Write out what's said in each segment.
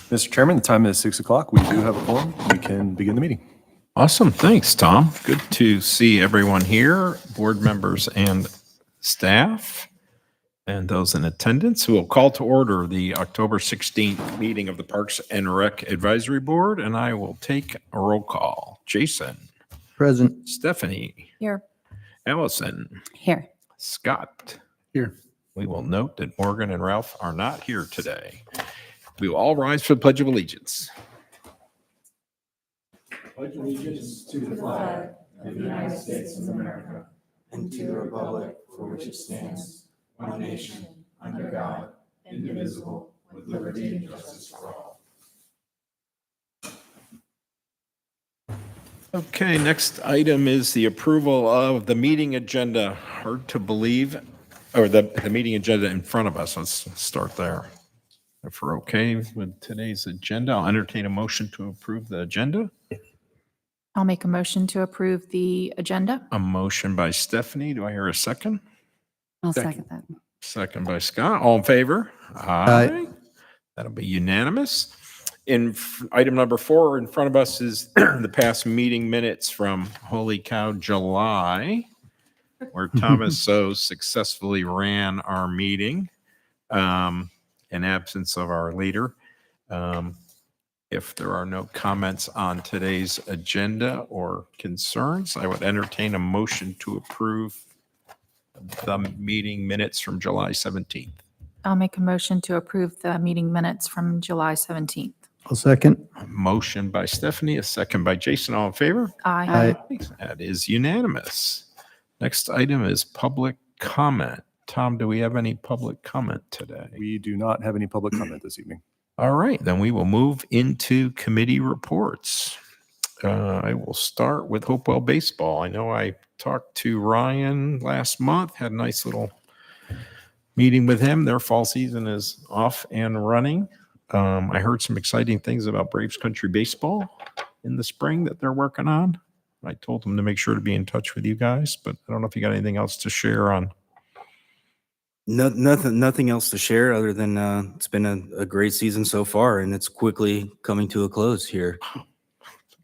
Mr. Chairman, the time is 6 o'clock. We do have a quorum. We can begin the meeting. Awesome. Thanks, Tom. Good to see everyone here, board members and staff, and those in attendance. Who will call to order the October 16th meeting of the Parks and Rec Advisory Board, and I will take a roll call. Jason. Present. Stephanie. Here. Allison. Here. Scott. Here. We will note that Morgan and Ralph are not here today. We will all rise for the Pledge of Allegiance. Pledge allegiance to the flag of the United States of America and to the republic for which it stands, one nation, under God, indivisible, with liberty and justice for all. Okay, next item is the approval of the meeting agenda. Hard to believe, or the meeting agenda in front of us. Let's start there. If we're okay with today's agenda, I'll entertain a motion to approve the agenda. I'll make a motion to approve the agenda. A motion by Stephanie. Do I hear a second? I'll second that. Second by Scott. All in favor? Aye. That'll be unanimous. Item number 4 in front of us is the past meeting minutes from Holy Cow July, where Thomas so successfully ran our meeting in absence of our leader. If there are no comments on today's agenda or concerns, I would entertain a motion to approve the meeting minutes from July 17th. I'll make a motion to approve the meeting minutes from July 17th. I'll second. A motion by Stephanie, a second by Jason. All in favor? Aye. That is unanimous. Next item is public comment. Tom, do we have any public comment today? We do not have any public comment this evening. All right, then we will move into committee reports. I will start with Hopewell Baseball. I know I talked to Ryan last month, had a nice little meeting with him. Their fall season is off and running. I heard some exciting things about Braves Country Baseball in the spring that they're working on. I told them to make sure to be in touch with you guys, but I don't know if you got anything else to share on. Nothing else to share other than it's been a great season so far, and it's quickly coming to a close here.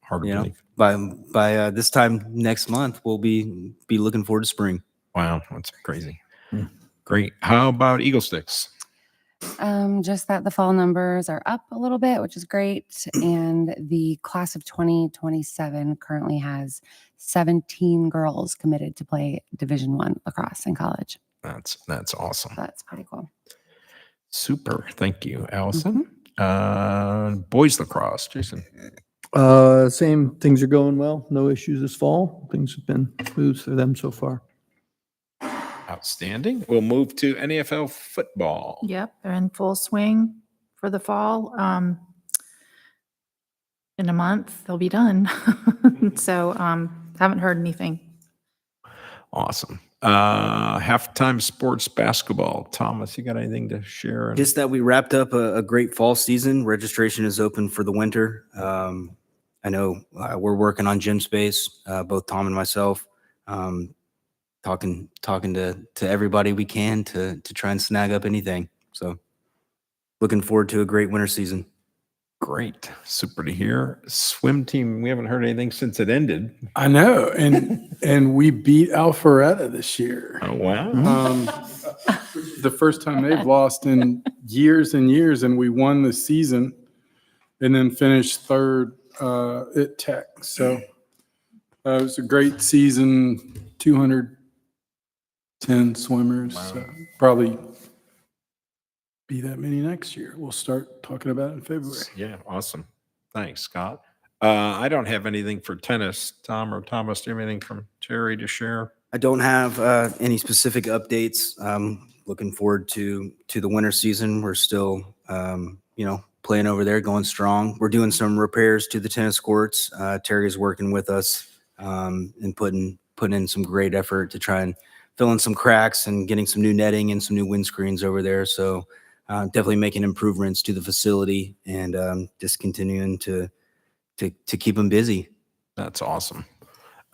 Hard to You know, believe. by this time next month, we'll be looking forward to spring. Wow, that's crazy. Great. How about Eagle Sticks? Just that the fall numbers are up a little bit, which is great. And the class of 2027 currently has 17 girls committed to play Division I lacrosse in college. That's awesome. That's pretty cool. Super. Thank you, Allison. Boys lacrosse, Jason. Same things are going well. No issues this fall. Things have been smooth for them so far. Outstanding. We'll move to NFL football. Yep, they're in full swing for the fall. In a month, they'll be done. So haven't heard anything. Awesome. Halftime sports basketball. Thomas, you got anything to share? Just that we wrapped up a great fall season. Registration is open for the winter. I know we're working on gym space, both Tom and myself. Talking to everybody we can to try and snag up anything. So looking forward to a great winter season. Great. Super to hear. Swim team, we haven't heard anything since it ended. I know, and we beat Alpharetta this year. Oh, wow. The first time they've lost in years and years, and we won the season and then finished third at Tech. So it was a great season, 210 swimmers. Wow. So probably be that many next year. We'll start talking about it in February. Yeah, awesome. Thanks, Scott. I don't have anything for tennis. Tom or Thomas, do you have anything from Terry to share? I don't have any specific updates. Looking forward to the winter season. We're still, playing over there, going strong. We're doing some repairs to the tennis courts. Terry is working with us and putting in some great effort to try and fill in some cracks and getting some new netting and some new windscreens over there. So definitely making improvements to the facility and just continuing to keep them busy. That's awesome.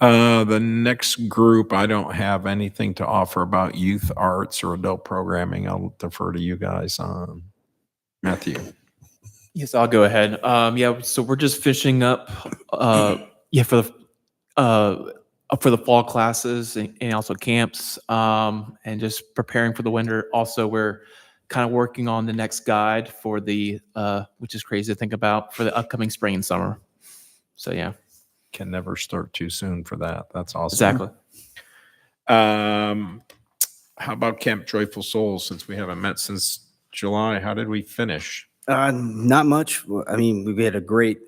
The next group, I don't have anything to offer about youth arts or adult programming. I'll defer to you guys. Matthew. Yes, I'll go ahead. Yeah, so we're just finishing up, for the fall classes and also camps, and just preparing for the winter. Also, we're kind of working on the next guide for the, which is crazy to think about, for the upcoming spring and summer. So yeah, Can never start too soon for that. That's awesome. exactly. How about Camp Joyful Souls? Since we haven't met since July, how did we finish? Not much. I mean, we had a great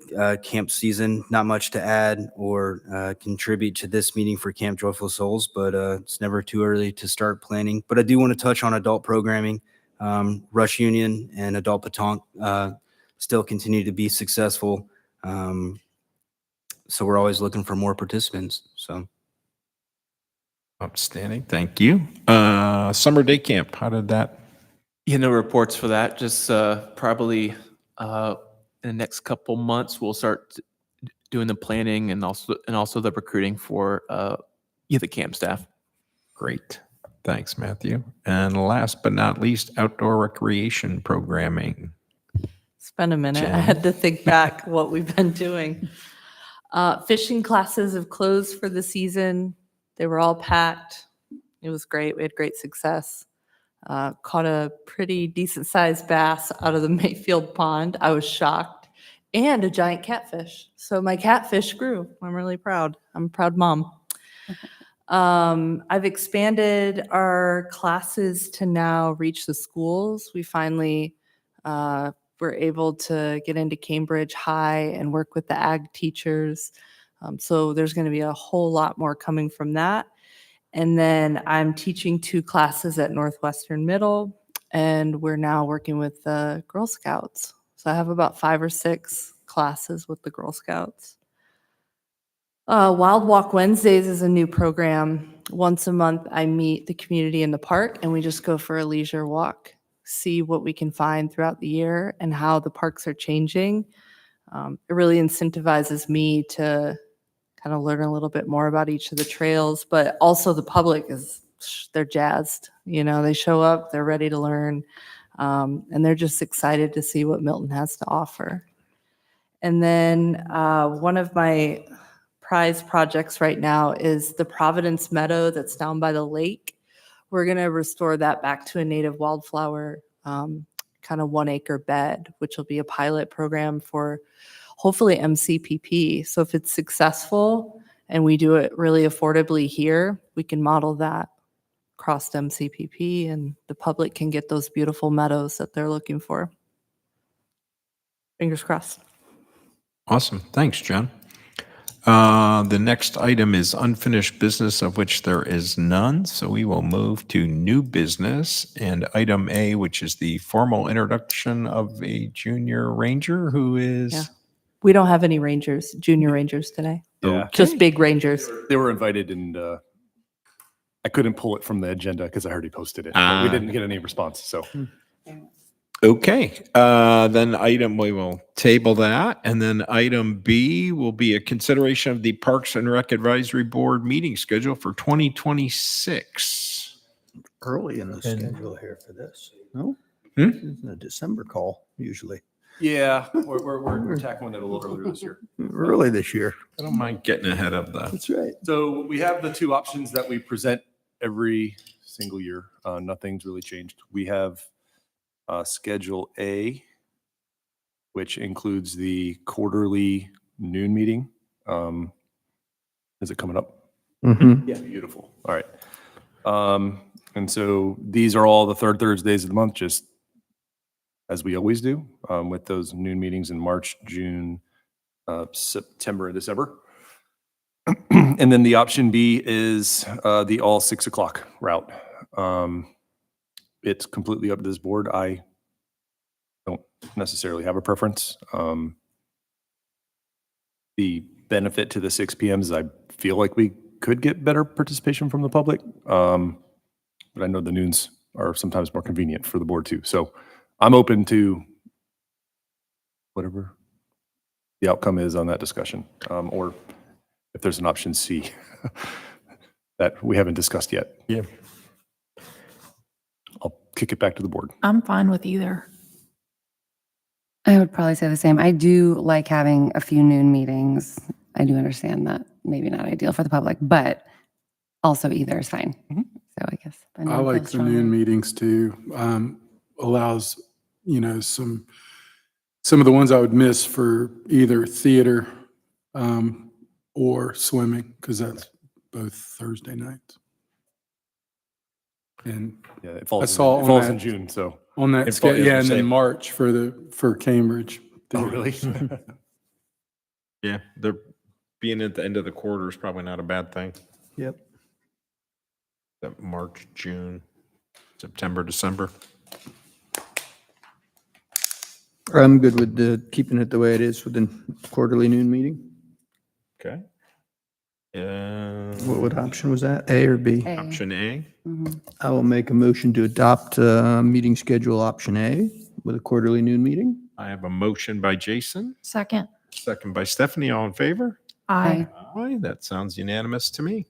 camp season. Not much to add or contribute to this meeting for Camp Joyful Souls, but it's never too early to start planning. But I do want to touch on adult programming. Rush Union and Adult Petanque still continue to be successful. So we're always looking for more participants. So Outstanding. Thank you. Summer day camp. How did that? No reports for that. Just probably in the next couple months, we'll start doing the planning and also the recruiting for the camp staff. Great. Thanks, Matthew. And last but not least, outdoor recreation programming. It's been a minute. I Jen? had to think back what we've been doing. Fishing classes have closed for the season. They were all packed. It was great. We had great success. Caught a pretty decent sized bass out of the Mayfield pond. I was shocked. And a giant catfish. So my catfish grew. I'm really proud. I'm a proud mom. I've expanded our classes to now reach the schools. We finally were able to get into Cambridge High and work with the ag teachers. So there's going to be a whole lot more coming from that. And then I'm teaching 2 classes at Northwestern Middle, and we're now working with the Girl Scouts. So I have about 5 or 6 classes with the Girl Scouts. Wild Walk Wednesdays is a new program. Once a month, I meet the community in the park, and we just go for a leisure walk, see what we can find throughout the year and how the parks are changing. It really incentivizes me to kind of learn a little bit more about each of the trails, but also the public they're jazzed. They show up, they're ready to learn, and they're just excited to see what Milton has to offer. And then one of my prize projects right now is the Providence Meadow that's down by the lake. We're going to restore that back to a native wildflower kind of 1 acre bed, which will be a pilot program for hopefully MCPP. So if it's successful and we do it really affordably here, we can model that across MCPP and the public can get those beautiful meadows that they're looking for. Fingers crossed. Awesome. Thanks, Jen. The next item is unfinished business, of which there is none. So we will move to new business and item A, which is the formal introduction of a junior ranger who is. Yeah. We don't have any rangers, junior rangers today. Yeah. Just big rangers. They were invited and I couldn't pull it from the agenda because I already posted it. But we didn't get any response. So Okay, then we will table that. And then item B will be a consideration of the Parks and Rec Advisory Board meeting schedule for 2026. Early in the schedule here for this. No? Hmm? This isn't a December call usually. yeah, we're tackling it a little earlier this year. Early this year. I don't mind getting ahead of the. That's right. So we have the 2 options that we present every single year. Nothing's really changed. We have Schedule A, which includes the quarterly noon meeting. Is it coming up? Mm-hmm. Yeah, beautiful. All right. And so these are all the third Thursdays of the month, just as we always do, with those noon meetings in March, June, September, and December. And then the option B is the all 6 o'clock route. It's completely up to this board. I don't necessarily have a preference. The benefit to the 6 p.m. is I feel like we could get better participation from the public. But I know the noons are sometimes more convenient for the board too. So I'm open to whatever the outcome is on that discussion. Or if there's an option C that we haven't discussed yet. Yeah. I'll kick it back to the board. I'm fine with either. I would probably say the same. I do like having a few noon meetings. I do understand that maybe not ideal for the public, but also either is fine. Mhm. So I guess. if I anyone like feels the noon stronger. meetings too. Allows, some of the ones I would miss for either theater or swimming, because that's both Thursday nights. And Yeah, it I falls, saw it on falls in that- June, so. on that It fall- schedule, as yeah, I and say- then March for Cambridge. Oh, really? Yeah, they're being at the end of the quarter is probably not a bad thing. Yep. That March, June, September, December. I'm good with keeping it the way it is with the quarterly noon meeting. Okay. What option was that? A or B? A. Option A. Mhm. I will make a motion to adopt meeting schedule option A with a quarterly noon meeting. I have a motion by Jason, Second. second by Stephanie. All in favor? Aye. Aye, that sounds unanimous to me.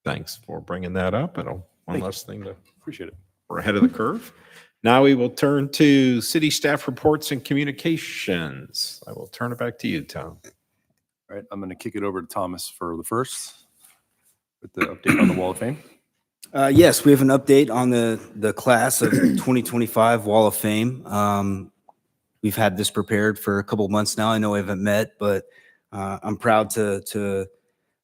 Thanks for bringing that up. And one Thank you. less thing to, Appreciate it. we're ahead of the curve. Now we will turn to city staff reports and communications. I will turn it back to you, Tom. All right, I'm going to kick it over to Thomas for the first with the update on the Wall of Fame. Yes, we have an update on the class of 2025 Wall of Fame. We've had this prepared for a couple of months now. I know we haven't met, but I'm proud to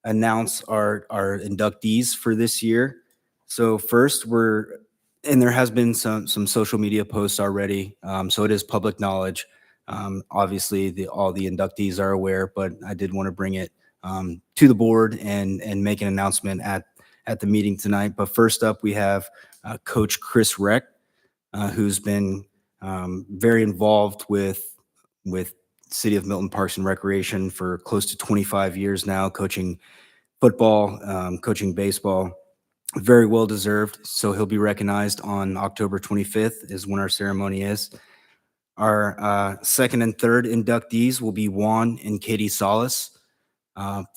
announce our inductees for this year. So first, and there has been some social media posts already, so it is public knowledge. Obviously, all the inductees are aware, but I did want to bring it to the board and make an announcement at the meeting tonight. But first up, we have Coach Chris Reck, who's been very involved with City of Milton Parks and Recreation for close to 25 years now, coaching football, coaching baseball. Very well deserved. So he'll be recognized on October 25th is when our ceremony is. Our second and third inductees will be Juan and Katie Salas,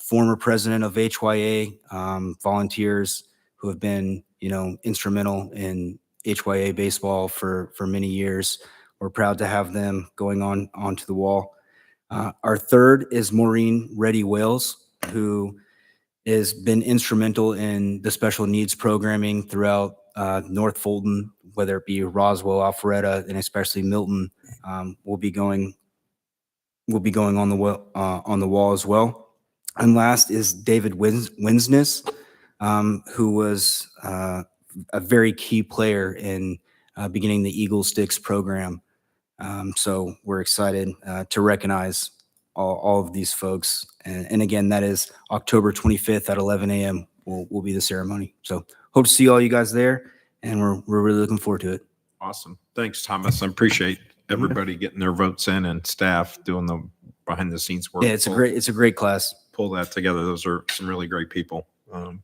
former president of HYA, volunteers who have been, instrumental in HYA baseball for many years. We're proud to have them going onto the wall. Our third is Maureen Reddy Wales, who has been instrumental in the special needs programming throughout North Fulton, whether it be Roswell, Alpharetta, and especially Milton. Will be going on the wall as well. And last is David Winsness, who was a very key player in beginning the Eagle Sticks program. So we're excited to recognize all of these folks. And again, that is October 25th at 11 a.m. will be the ceremony. So hope to see all you guys there, and we're really looking forward to it. Awesome. Thanks, Thomas. I appreciate everybody getting their votes in and staff doing the behind the scenes work. Yeah, it's a great class. Pull that together. Those are some really great people.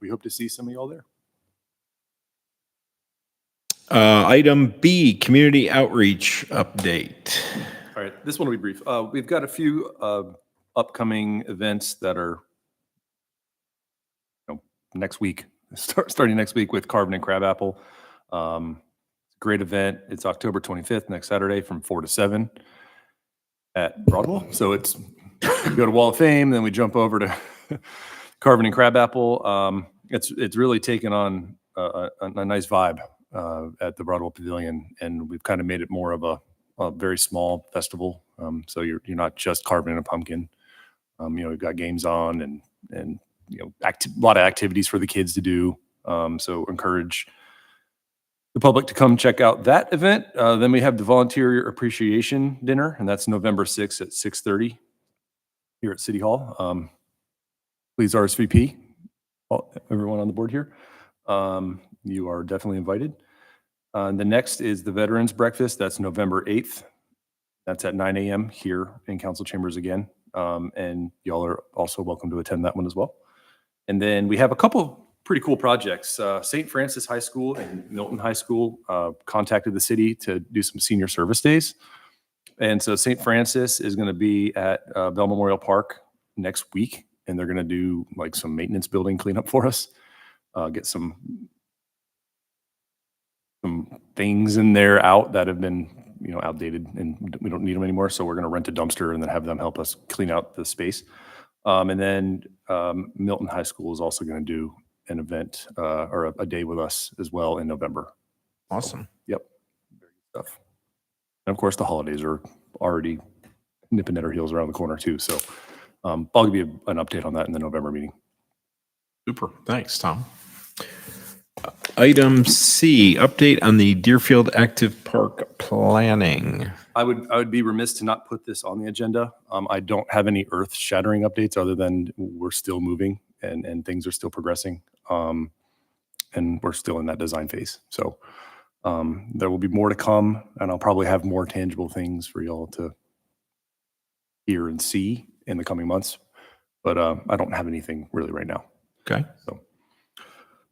We hope to see some of y'all there. Item B, community outreach update. All right, this one will be brief. We've got a few upcoming events that are next week, starting next week with Carvin and Crabapple. Great event. It's October 25th, next Saturday from 4 to 7 at Broadwell. So it's we go to Wall of Fame, then we jump over to Carvin and Crabapple. It's really taken on a nice vibe at the Broadwell Pavilion, and we've kind of made it more of a very small festival. So you're not just carving a pumpkin. We've got games on and a lot of activities for the kids to do. So encourage the public to come check out that event. Then we have the Volunteer Appreciation Dinner, and that's November 6th at 6:30 here at City Hall. Please RSVP, everyone on the board here. You are definitely invited. The next is the Veterans Breakfast. That's November 8th. That's at 9 a.m. here in Council Chambers again. And y'all are also welcome to attend that one as well. And then we have a couple pretty cool projects. St. Francis High School and Milton High School contacted the city to do some senior service days. And so St. Francis is going to be at Bell Memorial Park next week, and they're going to do like some maintenance building cleanup for us, get some things in there out that have been outdated and we don't need them anymore. So we're going to rent a dumpster and then have them help us clean out the space. And then Milton High School is also going to do an event or a day with us as well in November. Awesome. Yep. Very good stuff. And of course, the holidays are already nipping at our heels around the corner too. So I'll give you an update on that in the November meeting. Super. Thanks, Tom. Item C, update on the Deerfield Active Park planning. I would be remiss to not put this on the agenda. I don't have any earth-shattering updates other than we're still moving and things are still progressing. And we're still in that design phase. So there will be more to come, and I'll probably have more tangible things for y'all to hear and see in the coming months. But I don't have anything really right now. Okay. So.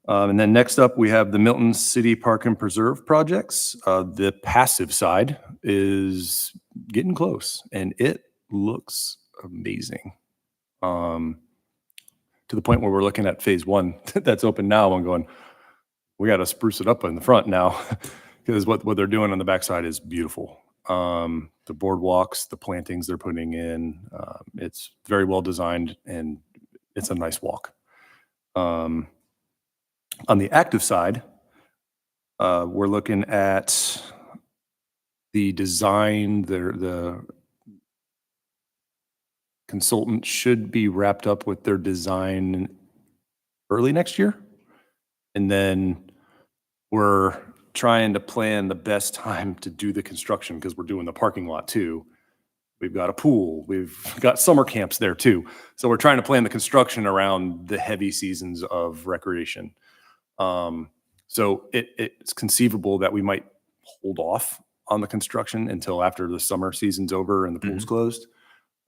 And then next up, we have the Milton City Park and Preserve projects. The passive side is getting close, and it looks amazing. To the point where we're looking at phase one that's open now and going, we got to spruce it up in the front now because what they're doing on the backside is beautiful. The boardwalks, the plantings they're putting in, it's very well designed and it's a nice walk. On the active side, we're looking at the design. The consultant should be wrapped up with their design early next year. And then we're trying to plan the best time to do the construction because we're doing the parking lot too. We've got a pool. We've got summer camps there too. So we're trying to plan the construction around the heavy seasons of recreation. So it's conceivable that we might hold off on the construction until after the summer season's over and the pool's closed,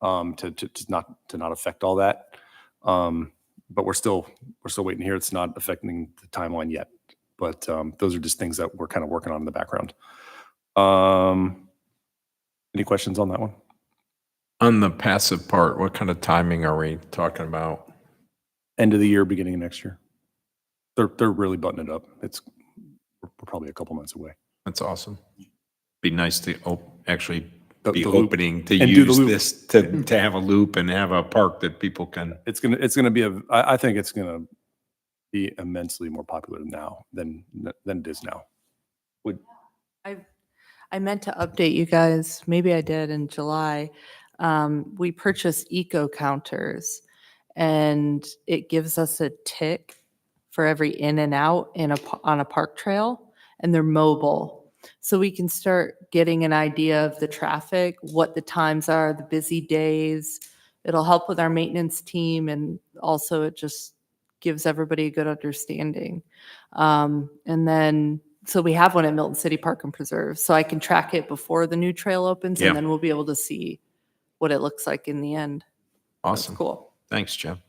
to not affect all that. But we're still waiting here. It's not affecting the timeline yet, but those are just things that we're kind of working on in the background. Any questions on that one? On the passive part, what kind of timing are we talking about? End of the year, beginning of next year. They're really buttoning it up. We're probably a couple months away. That's awesome. Be nice to actually The be loop. opening to And do the use loop. this to have a loop and have a park that people can. It's gonna be I think it's gonna be immensely more popular now than it is now. I meant to update you guys, maybe I did in July. We purchased eco counters and it gives us a tick for every in and out on a park trail, and they're mobile. So we can start getting an idea of the traffic, what the times are, the busy days. It'll help with our maintenance team, and also it just gives everybody a good understanding. And then, so we have one at Milton City Park and Preserve, so I can track it before the new trail opens, Yeah. and then we'll be able to see what it looks like in the end. Awesome. That's cool. Thanks, Jim.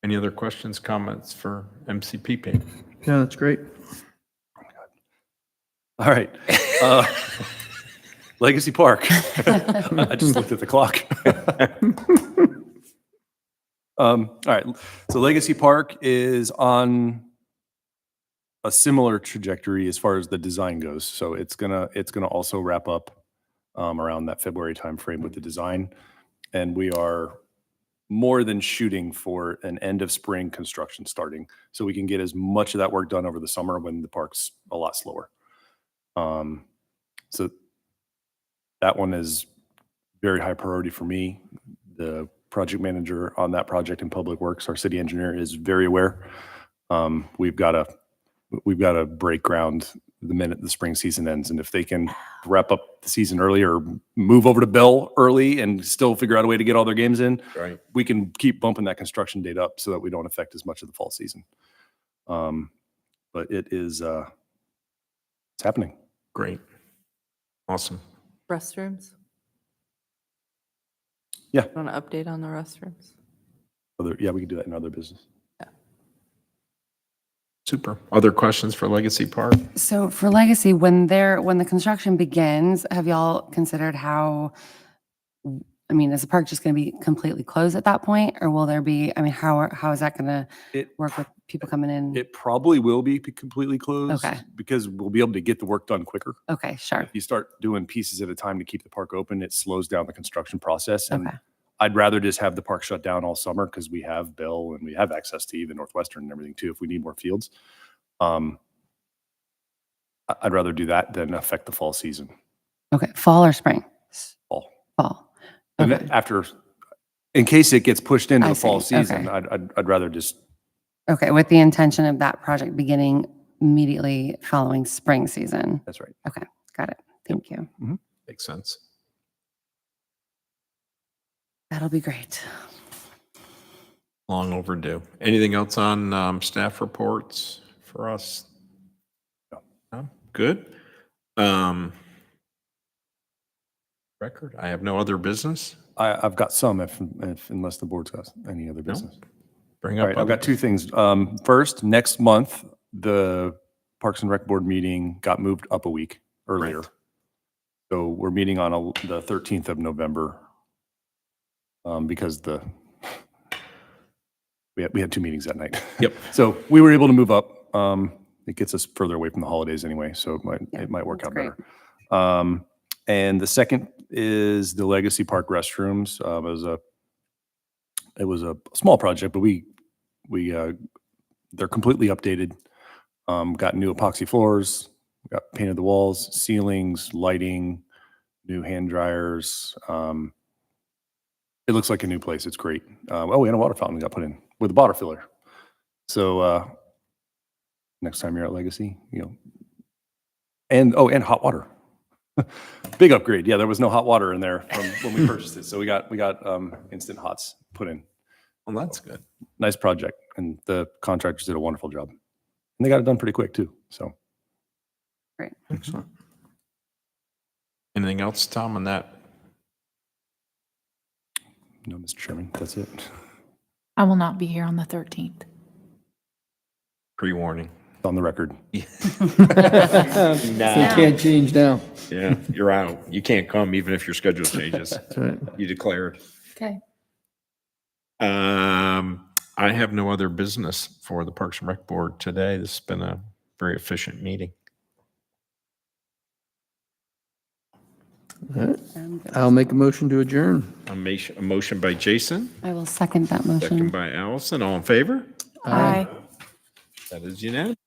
Any other questions, comments for MCPP? Yeah, that's great. All right. Legacy Park. I just looked at the clock. All right. So Legacy Park is on a similar trajectory as far as the design goes. So it's gonna also wrap up around that February timeframe with the design, and we are more than shooting for an end of spring construction starting, so we can get as much of that work done over the summer when the park's a lot slower. So that one is very high priority for me. The project manager on that project in Public Works, our city engineer, is very aware. We've got to break ground the minute the spring season ends, and if they can wrap up the season early or move over to Bell early and still figure out a way to get all their games in, Right. we can keep bumping that construction date up so that we don't affect as much of the fall season. But it is it's happening. Great. Awesome. Restrooms? Yeah. Want to update on the restrooms? Yeah, we can do that in other business. Super. Other questions for Legacy Park? So for Legacy, when the construction begins, have y'all considered how I mean, is the park just going to be completely closed at that point? Or will there be, I mean, how is that going to It work with people coming in? It probably will be completely closed. Okay. Because we'll be able to get the work done quicker. Okay, sure. If you start doing pieces at a time to keep the park open, it slows down the construction process. And Okay. I'd rather just have the park shut down all summer because we have Bell and we have access to even Northwestern and everything too, if we need more fields. I'd rather do that than affect the fall season. Okay, fall or spring? Fall. Fall. And Okay. then after, in case it gets pushed into I the fall see. season, Okay. I'd rather just, Okay, with the intention of that project beginning immediately following spring season. that's right. Okay, got it. Thank you. Makes sense. That'll be great. Long overdue. Anything else on staff reports for us? No? Good. Record, I have no other business. I've got some if unless the board's got any other No? business. Bring All up. right, I've other got two things. First, next month, the Parks and Rec Board meeting got moved up a week earlier. Right. So we're meeting on the 13th of November because we had two meetings that night. Yep. So we were able to move up. It gets us further away from the holidays anyway, so Yeah, it might work that's out great. better. And the second is the Legacy Park restrooms. It was a small project, but they're completely updated. Got new epoxy floors, got painted the walls, ceilings, lighting, new hand dryers. It looks like a new place. It's great. And a water fountain got put in with a bottle filler. So next time you're at Legacy, and hot water. Big upgrade. Yeah, there was no hot water in there from when we purchased it. So we got instant hots put in. Well, that's good. Nice project, and the contractors did a wonderful job. And they got it done pretty quick too. So Great. Excellent. Anything else, Tom, on that? no, Mr. Chairman, that's it. I will not be here on the 13th. Pre-warning. It's on the record. So you can't change now. Yeah, you're out. You can't come even if your schedule changes. That's right. You declared. Okay. I have no other business for the Parks and Rec Board today. This has been a very efficient meeting. All right. Sound good. I'll make a motion to adjourn. A motion by Jason, I will second that second motion. by Allison. All in favor? Aye. That is unanimous.